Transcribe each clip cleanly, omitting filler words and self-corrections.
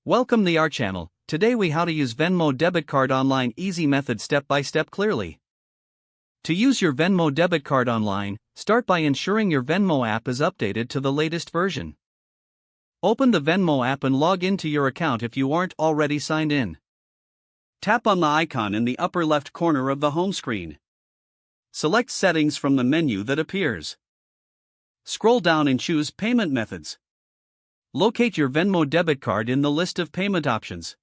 Welcome to our channel. Today we how to use Venmo debit card online, easy method, step by step, clearly. To use your Venmo debit card online, start by ensuring your Venmo app is updated to the latest version. Open the Venmo app and log into your account if you aren't already signed in. Tap on the icon in the upper left corner of the home screen. Select Settings from the menu that appears. Scroll down and choose Payment Methods. Locate your Venmo debit card in the list of payment options.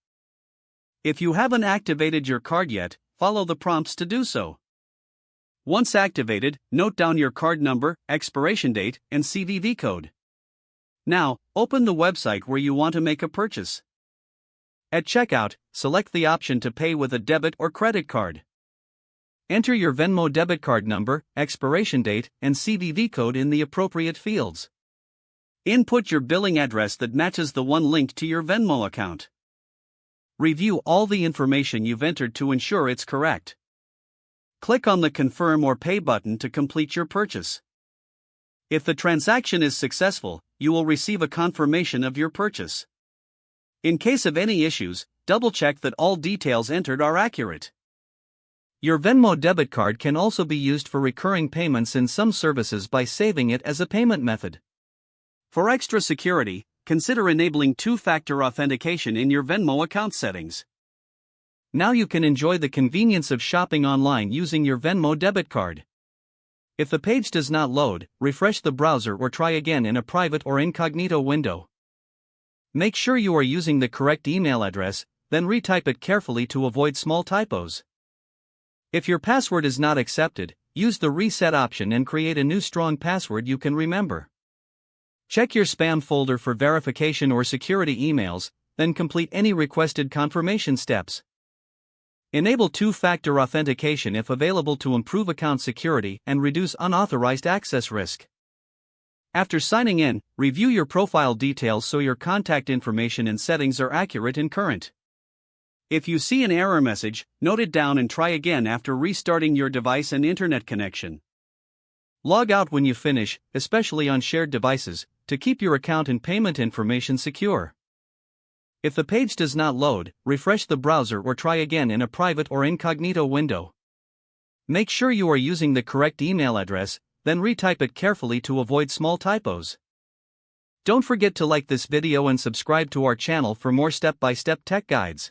If you haven't activated your card yet, follow the prompts to do so. Once activated, note down your card number, expiration date, and CVV code. Now, open the website where you want to make a purchase. At checkout, select the option to pay with a debit or credit card. Enter your Venmo debit card number, expiration date, and CVV code in the appropriate fields. Input your billing address that matches the one linked to your Venmo account. Review all the information you've entered to ensure it's correct. Click on the Confirm or Pay button to complete your purchase. If the transaction is successful, you will receive a confirmation of your purchase. In case of any issues, double-check that all details entered are accurate. Your Venmo debit card can also be used for recurring payments in some services by saving it as a payment method. For extra security, consider enabling two-factor authentication in your Venmo account settings. Now you can enjoy the convenience of shopping online using your Venmo debit card. If the page does not load, refresh the browser or try again in a private or incognito window. Make sure you are using the correct email address, then retype it carefully to avoid small typos. If your password is not accepted, use the reset option and create a new strong password you can remember. Check your spam folder for verification or security emails, then complete any requested confirmation steps. Enable two-factor authentication if available to improve account security and reduce unauthorized access risk. After signing in, review your profile details so your contact information and settings are accurate and current. If you see an error message, note it down and try again after restarting your device and internet connection. Log out when you finish, especially on shared devices, to keep your account and payment information secure. If the page does not load, refresh the browser or try again in a private or incognito window. Make sure you are using the correct email address, then retype it carefully to avoid small typos. Don't forget to like this video and subscribe to our channel for more step-by-step tech guides.